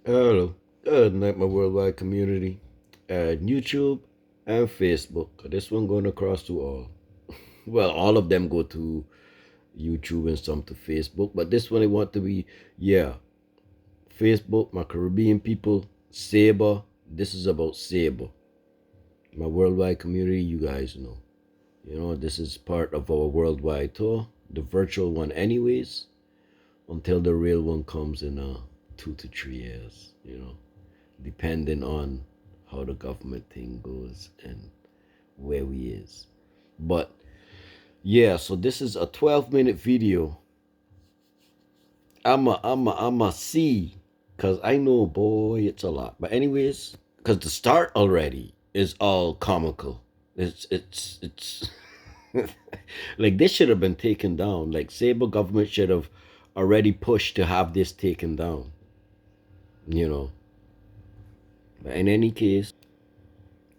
Hello. Good night, my worldwide community. YouTube and Facebook. This one going across to all. Well, all of them go to YouTube and some to Facebook, but this one I want to be, yeah, Facebook, my Caribbean people, Saba. This is about Saba. My worldwide community, you guys know. This is part of our worldwide tour, the virtual one, anyways, until the real one comes in 2 to 3 years, depending on how the government thing goes and where we is. But yeah, so this is a 12-minute video. I'm a see, cause I know, boy, it's a lot. But anyways, cause the start already is all comical. It's like this should have been taken down. Like Sable government should have already pushed to have this taken down. You know. But in any case,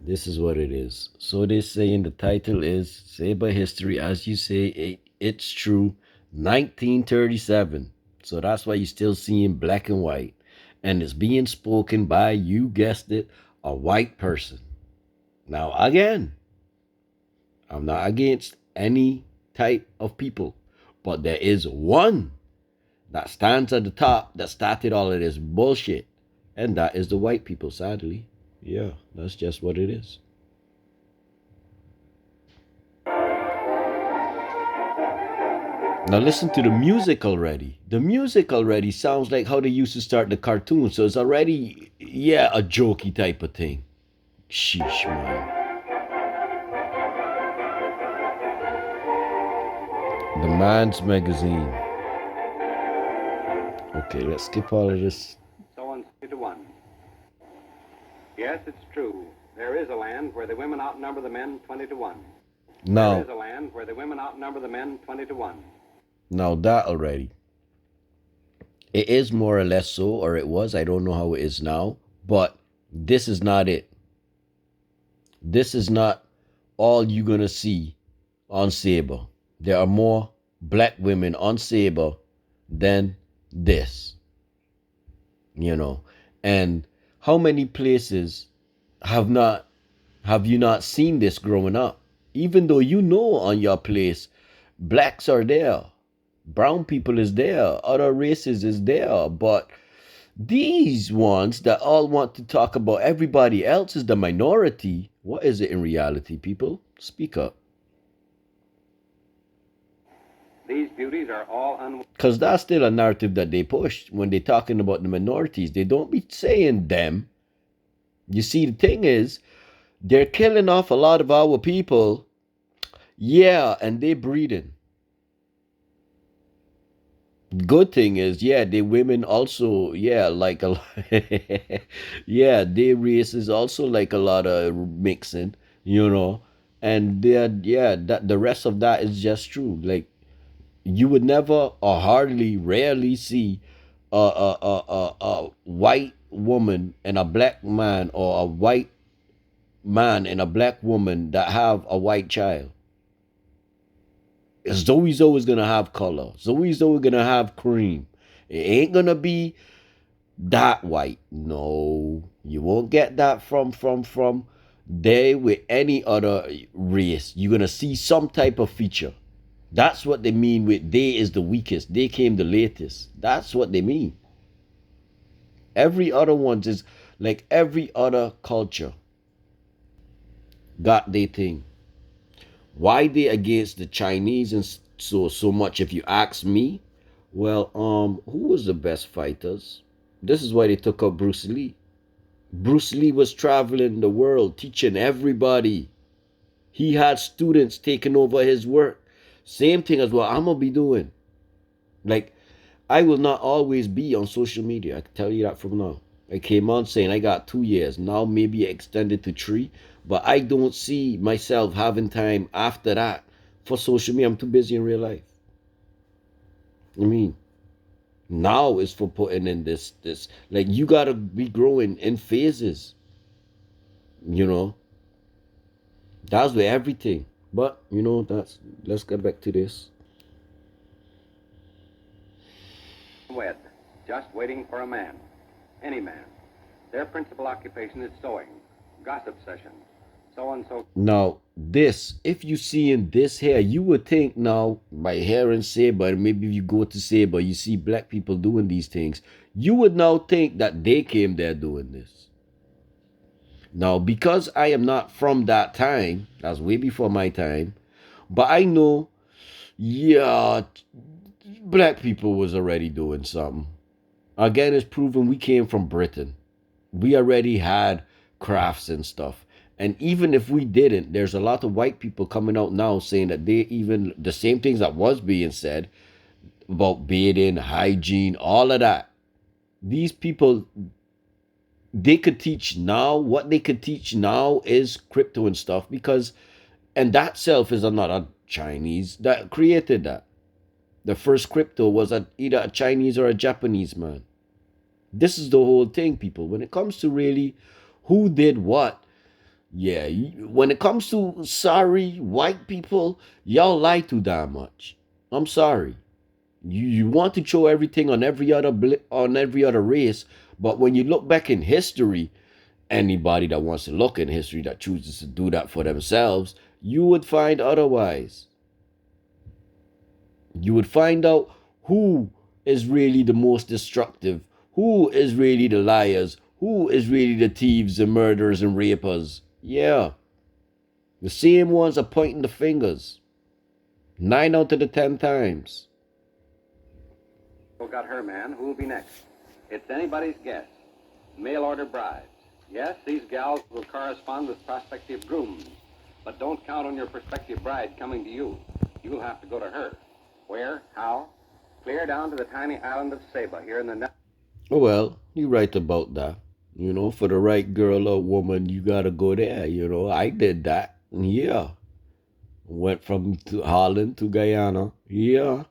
this is what it is. So they say in the title is Saber History, as you say, it's true, 1937. So that's why you're still seeing black and white. And it's being spoken by, you guessed it, a white person. Now, again, I'm not against any type of people, but there is one that stands at the top that started all of this bullshit. And that is the white people, sadly. Yeah, that's just what it is. Now listen to the music already. The music already sounds like how they used to start the cartoon. So it's already, yeah, a jokey type of thing. Sheesh, man. The Man's Magazine. Okay, let's skip all of this. So on 3 to 1. Yes, it's true. There is a land where the women outnumber the men 20 to 1. There is Now, a land where the women outnumber the men 20 to 1. now that already. It is more or less so, or it was. I don't know how it is now. But this is not it. This is not all you're going to see on Sabre. There are more black women on Sabre than this, you know. And how many places have you not seen this growing up? Even though you know on your place, blacks are there, brown people is there, other races is there, but these ones that all want to talk about everybody else is the minority. What is it in reality, people? Speak up. These beauties are all unworthy. Because that's still a narrative that they push when they're talking about the minorities. They don't be saying them. You see, the thing is, they're killing off a lot of our people. Yeah, and they breeding. Good thing is, yeah, they women also, yeah, like a lot. Yeah, they race is also like a lot of mixing, you know. And they're, yeah, that the rest of that is just true. Like you would never or hardly rarely see a white woman and a black man, or a white man and a black woman that have a white child. Zoe's always gonna have color. Zoe's always gonna have cream. It ain't gonna be that white. No, you won't get that from they with any other race. You're gonna see some type of feature. That's what they mean with they is the weakest. They came the latest. That's what they mean. Every other ones is like every other culture got their thing. Why they against the Chinese and so much? If you ask me, well, who was the best fighters? This is why they took out Bruce Lee. Bruce Lee was traveling the world teaching everybody. He had students taking over his work. Same thing as what I'm gonna be doing. Like, I will not always be on social media. I can tell you that from now. I came on saying I got 2 years. Now maybe extended to 3. But I don't see myself having time after that for social media. I'm too busy in real life. I mean, now is for putting in this. Like you gotta be growing in phases. You know, that's with everything. But that's let's get back to this. Wed, just waiting for a man. any man. Their principal occupation is sewing, gossip sessions, so and so. Now, this, if you see in this here, you would think now by hearing Saba, maybe if you go to Saba, you see black people doing these things, you would now think that they came there doing this. Now, because I am not from that time, that's way before my time, but I know, yeah, black people was already doing something. Again, it's proven we came from Britain. We already had crafts and stuff. And even if we didn't, there's a lot of white people coming out now saying that they even the same things that was being said about bathing, hygiene, all of that. These people, they could teach now. What they could teach now is crypto and stuff because, and that self is another Chinese that created that. The first crypto was either a Chinese or a Japanese man. This is the whole thing, people. When it comes to really who did what, yeah, when it comes to sorry white people, y'all lie too damn much. I'm sorry. You want to show everything on on every other race, but when you look back in history, anybody that wants to look in history that chooses to do that for themselves, you would find otherwise. You would find out who is really the most destructive, who is really the liars, who is really the thieves and murderers and rapers. Yeah, the same ones are pointing the fingers. 9 out of the 10 times. Got her man. Who will be next? It's anybody's guess. Mail order brides. Yes, these gals will correspond with prospective grooms, but don't count on your prospective bride coming to you. You'll have to go to her. Where? How? Clear down to the tiny island of Saba here in the. Oh, well, you're right about that. For the right girl or woman, you gotta go there. I did that. Yeah. Went from Holland to Guyana. Yeah.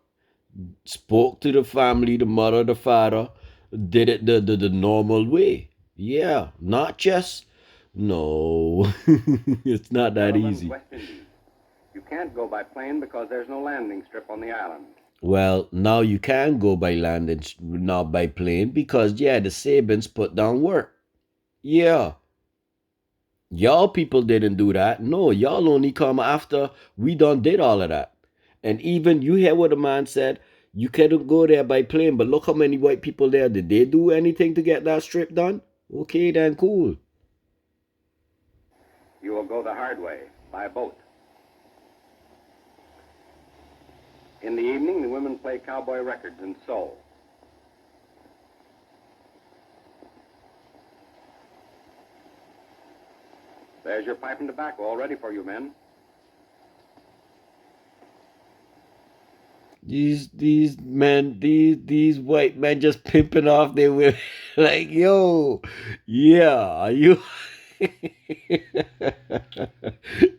Spoke to the family, the mother, the father, did it the normal way. Yeah, not just no. It's not that Netherlands, easy. West Indies. You can't go by plane because there's no landing strip on the island. Well, now you can go by land and not by plane because yeah, the Sabins put down work. Yeah, y'all people didn't do that. No, y'all only come after we done did all of that. And even you hear what the man said, you couldn't go there by plane, but look how many white people there. Did they do anything to get that strip done? Okay, then cool. You will go the hard way, by boat. In the evening, the women play cowboy records and sew. There's your pipe and tobacco all ready for you, men. These white men just pimping off their women like, yo, yeah, are you?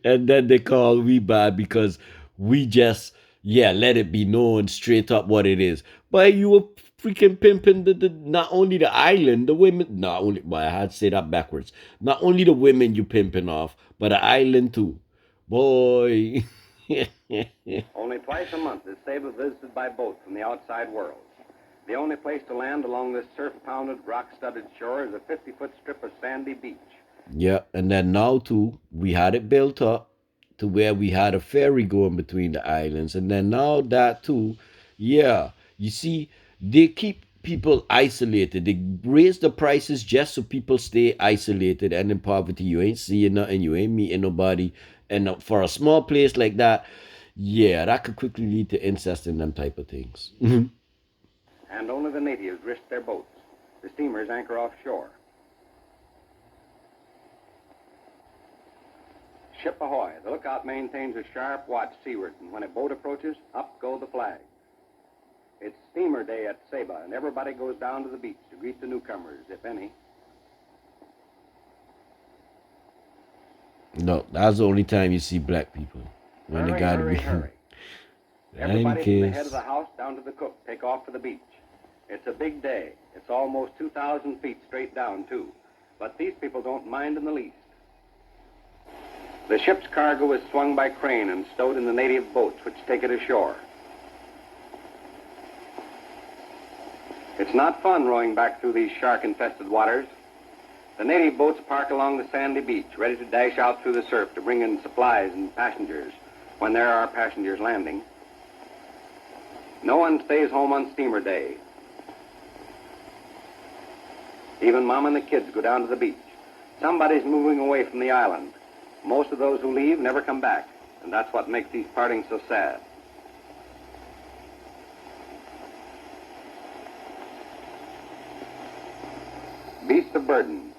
And then they call we bad because we just, yeah, let it be known straight up what it is. But you were freaking pimping the not only the island, the women, not only, well, I had to say that backwards. Not only the women you pimping off, but the island too. Boy. Only twice a month is Saba visited by boat from the outside world. The only place to land along this surf-pounded, rock-studded shore is a 50-foot strip of sandy beach. Yeah, and then now too, we had it built up to where we had a ferry going between the islands, and then now that too, yeah, you see, they keep people isolated. They raise the prices just so people stay isolated and in poverty. You ain't seeing nothing, you ain't meeting nobody, and for a small place like that, yeah, that could quickly lead to incest and them type of things. And only the natives risk their boats. The steamers anchor offshore. Ship ahoy. The lookout maintains a sharp watch seaward, and when a boat approaches, up go the flags. It's steamer day at Saba, and everybody goes down to the beach to greet the newcomers, if any. No, that's the only time you see black people when they Hurry, gotta hurry, be. hurry. In Everybody from the head of case. the house down to the cook take off for the beach. It's a big day. It's almost 2,000 feet straight down, too. But these people don't mind in the least. The ship's cargo is swung by crane and stowed in the native boats which take it ashore. It's not fun rowing back through these shark-infested waters. The native boats park along the sandy beach, ready to dash out through the surf to bring in supplies and passengers when there are passengers landing. No one stays home on steamer day. Even Mom and the kids go down to the beach. Somebody's moving away from the island. Most of those who leave never come back, and that's what makes these partings so sad. Beasts of burden.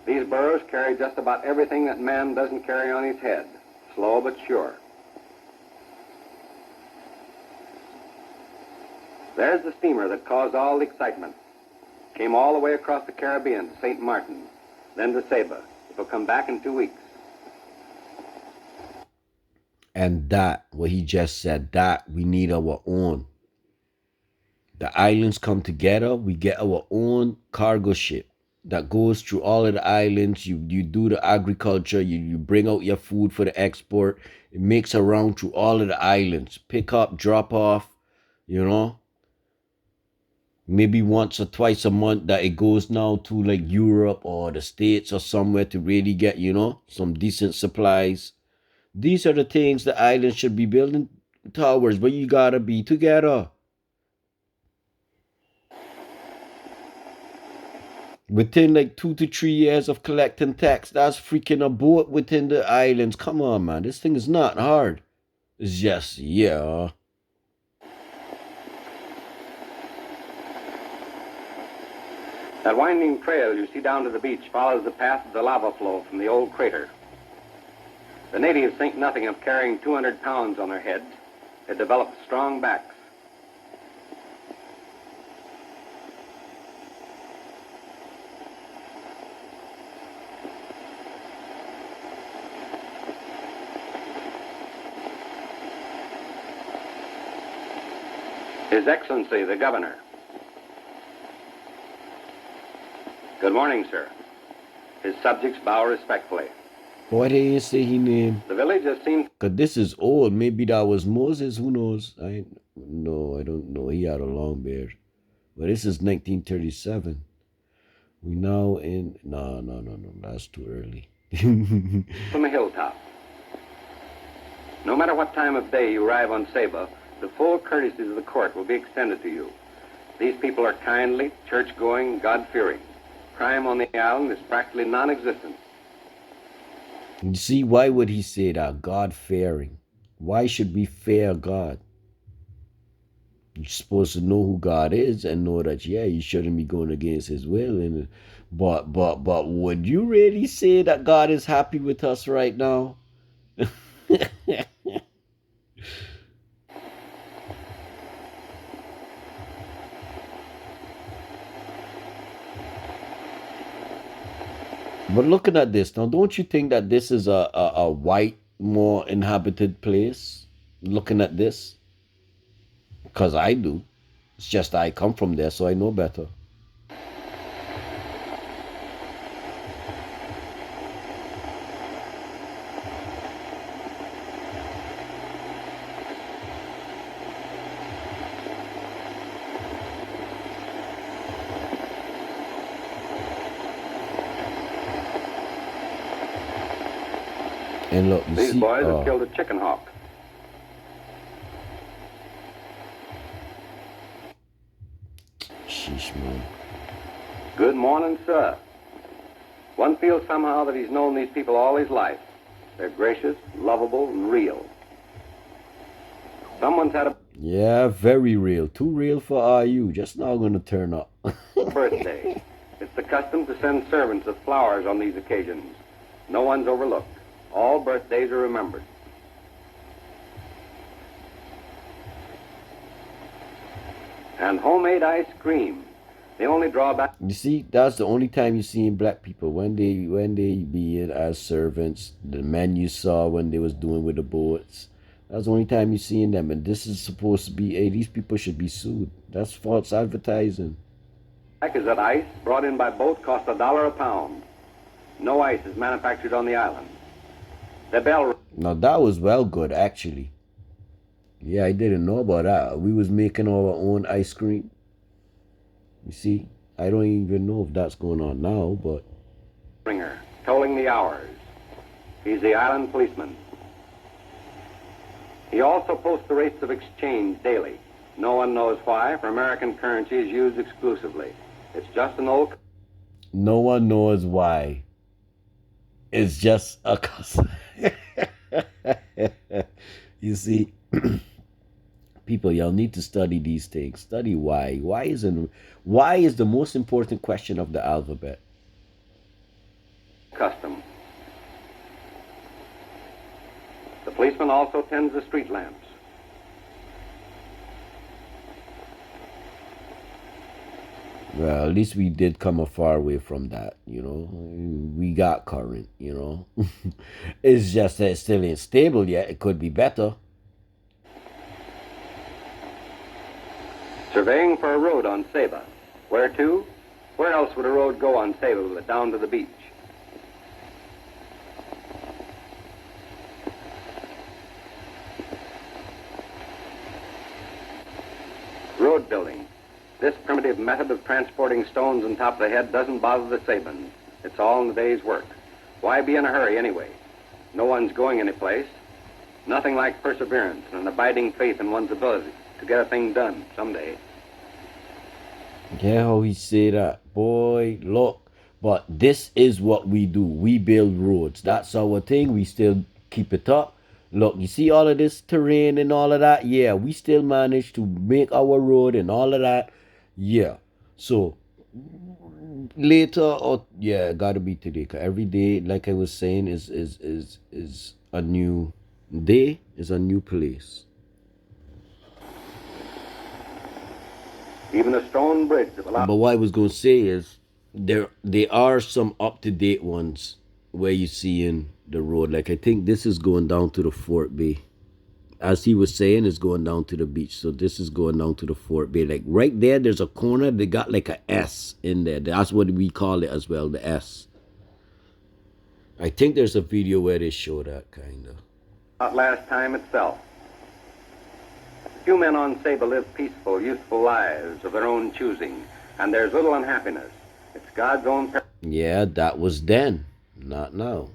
These burros carry just about everything that man doesn't carry on his head, slow but sure. There's the steamer that caused all the excitement. Came all the way across the Caribbean to St. Martin, then to Saba. It'll come back in 2 weeks. And that, what he just said, that we need our own. The islands come together, we get our own cargo ship that goes through all of the islands. You do the agriculture, you bring out your food for the export. It makes a round through all of the islands. Pick up, drop off, you know. Maybe once or twice a month that it goes now to like Europe or the States or somewhere to really get, you know, some decent supplies. These are the things the islands should be building towards, but you gotta be together. Within like 2 to 3 years of collecting tax, that's freaking a boat within the islands. Come on, man. This thing is not hard. It's just, yeah. That winding trail you see down to the beach follows the path of the lava flow from the old crater. The natives think nothing of carrying 200 pounds on their heads. They develop strong backs. His Excellency, the Governor. Good morning, sir. His subjects bow respectfully. Why they didn't say his name? The village has seen... Because this is old. Maybe that was Moses. Who knows? I don't know. He had a long beard. But this is 1937. We now in... No. That's too early. from a hilltop. No matter what time of day you arrive on Saba, the full courtesies of the court will be extended to you. These people are kindly, church-going, God-fearing. Crime on the island is practically non-existent. You see, why would he say that? God-fearing. Why should we fear God? You're supposed to know who God is and know that, yeah, you shouldn't be going against his will. And but would you really say that God is happy with us right now? But looking at this now, don't you think that this is a white, more inhabited place? Looking at this, because I do. It's just I come from there, so I know better. And look, you These see, boys have killed a chicken hawk. sheesh, man. Good morning, sir. One feels somehow that he's known these people all his life. They're gracious, lovable, and real. Someone's had a Yeah, very real. Too real for RU. Just now gonna turn up. birthday. It's the custom to send servants with flowers on these occasions. No one's overlooked. All birthdays are remembered. And homemade ice cream. The only drawback... You see, that's the only time you see black people when they be in as servants. The men you saw when they was doing with the boats. That's the only time you seeing them. And this is supposed to be, hey, these people should be sued. That's false advertising. is that ice brought in by boat costs $1 a pound. No ice is manufactured on the island. The bell... Now that was well good, actually. Yeah, I didn't know about that. We was making our own ice cream. You see, I don't even know if that's going on now, but Ringer, tolling the hours. He's the island policeman. He also posts the rates of exchange daily. No one knows why, for American currency is used exclusively. It's just an old... no one knows why. It's just a you see, people, y'all need to study these things. Study why. Why is the most important question of the alphabet. custom. The policeman also tends the street lamps. Well, at least we did come a far way from that, you know. We got current, you know. It's just that it still ain't stable yet. It could be better. Surveying for a road on Saba. Where to? Where else would a road go on Saba but down to the beach? Road building. This primitive method of transporting stones on top of the head doesn't bother the Sabans. It's all in the day's work. Why be in a hurry anyway? No one's going anyplace. Nothing like perseverance and an abiding faith in one's ability to get a thing done someday. Yeah, how he say that. Boy, look. But this is what we do. We build roads. That's our thing. We still keep it up. Look, you see all of this terrain and all of that? Yeah, we still manage to make our road and all of that. Yeah. So later or yeah, gotta be today. 'Cause every day, like I was saying, is a new day, is a new place. Even a stone bridge that allows... But what I was gonna say is there are some up to date ones where you see in the road. Like I think this is going down to the Fort Bay. As he was saying, is going down to the beach. So this is going down to the Fort Bay. Like right there, there's a corner. They got like a S in there. That's what we call it as well, the S. I think there's a video where they show that kind of. outlast time itself. Few men on Saba live peaceful, youthful lives of their own choosing, and there's little unhappiness. It's God's own Yeah, that was then, not now.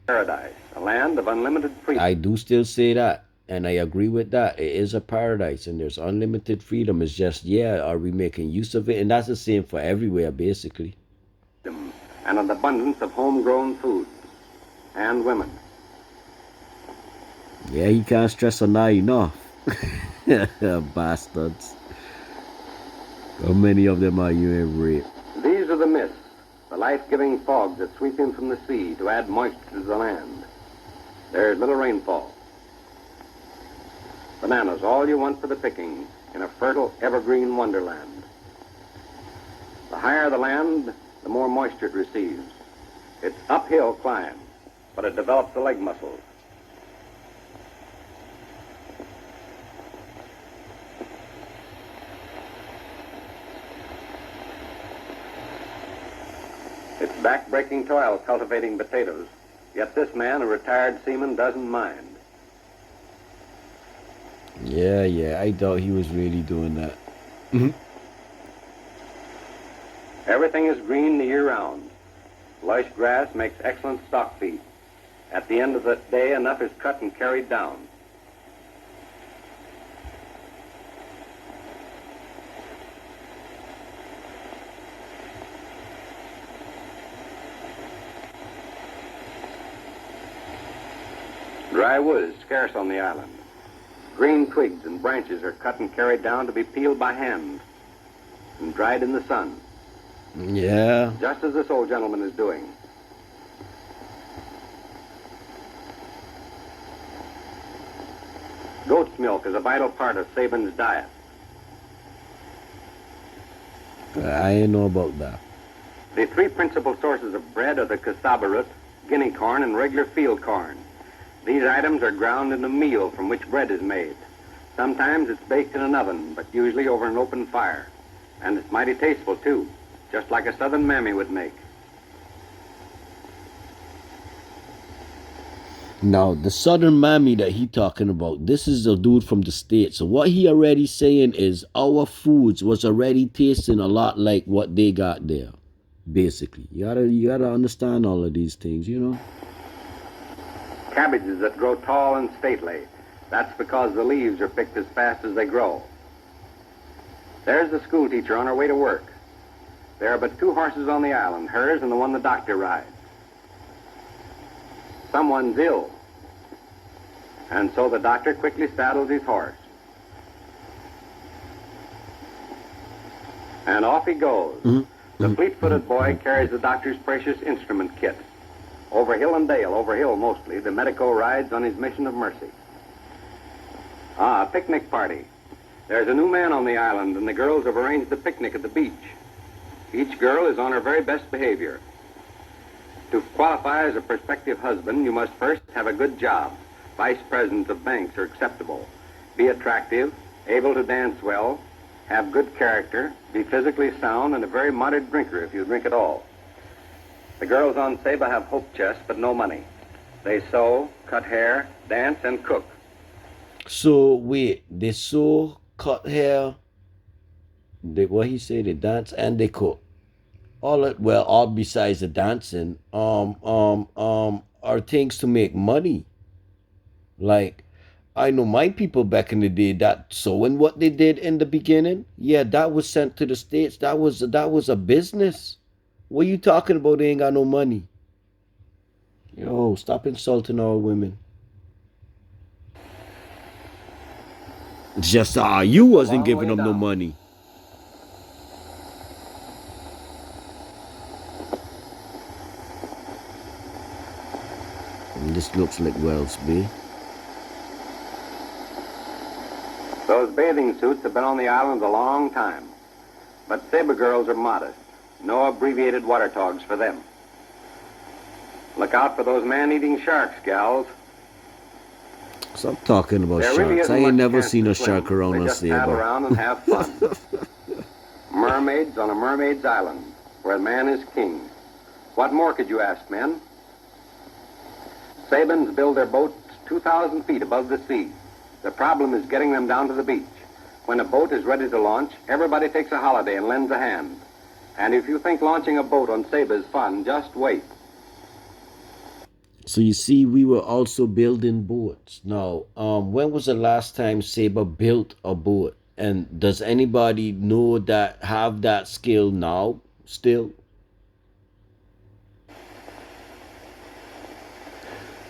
paradise, a land of unlimited freedom. I do still say that, and I agree with that. It is a paradise, and there's unlimited freedom. It's just, yeah, are we making use of it? And that's the same for everywhere, basically. And an abundance of homegrown foods and women. Yeah, you can't stress on that enough. Bastards. How many of them are you in rape? These are the mists, the life-giving fogs that sweep in from the sea to add moisture to the land. There's little rainfall. Bananas, all you want for the picking in a fertile, evergreen wonderland. The higher the land, the more moisture it receives. It's uphill climb, but it develops the leg muscles. It's back-breaking toil cultivating potatoes, yet this man, a retired seaman, doesn't mind. Yeah, I thought he was really doing that. Everything is green the year round. Lush grass makes excellent stock feed. At the end of the day, enough is cut and carried down. Dry wood is scarce on the island. Green twigs and branches are cut and carried down to be peeled by hand and dried in the sun, Yeah. just as this old gentleman is doing. Goat's milk is a vital part of Saban's diet. I ain't know about that. The three principal sources of bread are the cassava root, guinea corn, and regular field corn. These items are ground into meal from which bread is made. Sometimes it's baked in an oven, but usually over an open fire. And it's mighty tasteful, too, just like a southern mammy would make. Now, the Southern Mammy that he talking about, this is a dude from the States. So what he already saying is our foods was already tasting a lot like what they got there. Basically. You gotta understand all of these things, you know? Cabbages that grow tall and stately. That's because the leaves are picked as fast as they grow. There's the school teacher on her way to work. There are but two horses on the island, hers and the one the doctor rides. Someone's ill, and so the doctor quickly saddles his horse. And off he goes. The fleet-footed boy carries the doctor's precious instrument kit. Over hill and dale, over hill mostly, the medico rides on his mission of mercy. Ah, a picnic party. There's a new man on the island, and the girls have arranged a picnic at the beach. Each girl is on her very best behavior. To qualify as a prospective husband, you must first have a good job. Vice presidents of banks are acceptable. Be attractive, able to dance well, have good character, be physically sound, and a very moderate drinker if you drink at all. The girls on Saba have hope chests, but no money. They sew, cut hair, dance, and cook. So wait, they sew, cut hair, they what he say, they dance and they cook. All besides the dancing, are things to make money. Like I know my people back in the day that sewing what they did in the beginning, yeah, that was sent to the States. That was a business. What you talking about? They ain't got no money. Yo, stop insulting all women. It's just you A wasn't long giving way them no down. money. And this looks like Wells Bay. Those bathing suits have been on the island a long time. But Saba girls are modest. No abbreviated water togs for them. Look out for those man-eating sharks, gals. Stop talking about There really sharks. I isn't ain't much never chance seen to a shark swim. around They a just paddle saber. around and have fun. Mermaids on a mermaid's island, where man is king. What more could you ask, men? Sabins build their boats 2,000 feet above the sea. The problem is getting them down to the beach. When a boat is ready to launch, everybody takes a holiday and lends a hand. And if you think launching a boat on Saba is fun, just wait. So you see, we were also building boats. Now, when was the last time Saber built a boat? And does anybody know that have that skill now still?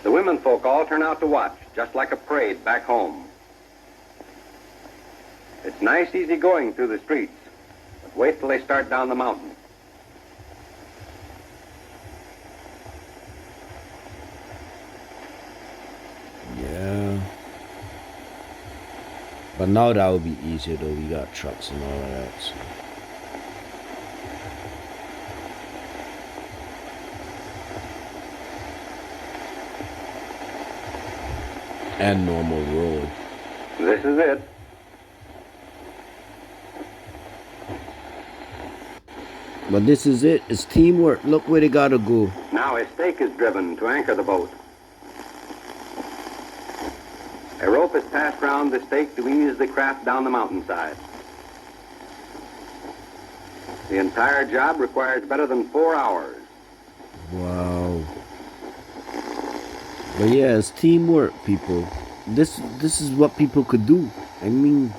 The women folk all turn out to watch, just like a parade back home. It's nice, easy going through the streets. But wait till they start down the mountain. Yeah. But now that would be easier though. We got trucks and all of that. So. And normal road. This is it. But this is it. It's teamwork. Look where they gotta go. Now a stake is driven to anchor the boat. A rope is passed round the stake to ease the craft down the mountainside. The entire job requires better than 4 hours. Wow. But yeah, it's teamwork, people. This is what people could do. I mean,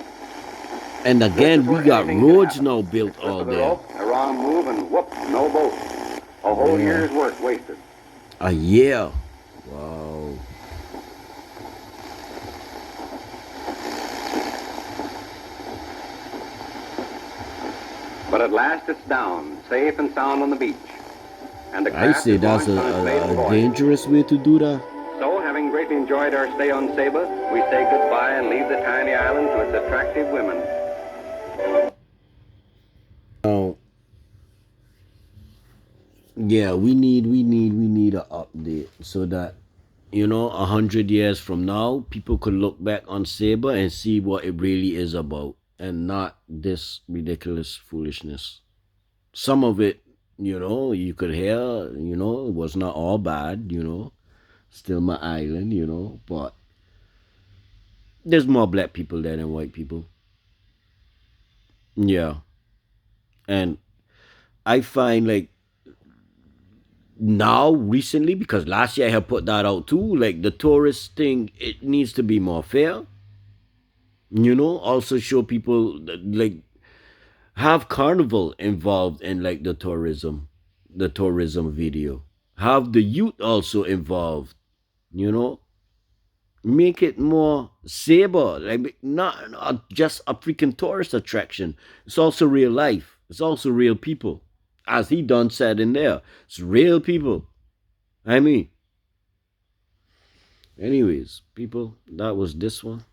and This again, is we where got anything can roads happen. now A built slip all of the there. rope, a wrong move, and whoop, no boat. A whole Yeah. year's work wasted. A year. Wow. But at last it's down, safe and sound on the beach. And the I craft say is that's launched on its maiden a voyage. dangerous way to do that. So, having greatly enjoyed our stay on Saba, we say goodbye and leave the tiny island to its attractive women. Now, yeah, we need a update so that 100 years from now, people could look back on Saber and see what it really is about, and not this ridiculous foolishness. Some of it, you could hear, it was not all bad. Still my island, you know. But there's more black people there than white people. Yeah, and I find like now recently because last year I have put that out too. Like the tourist thing, it needs to be more fair. You know, also show people like have carnival involved in like the tourism video. Have the youth also involved. You know, make it more Saba, like not just a freaking tourist attraction. It's also real life. It's also real people, as he done said in there. It's real people. I mean, anyways, people, that was this one.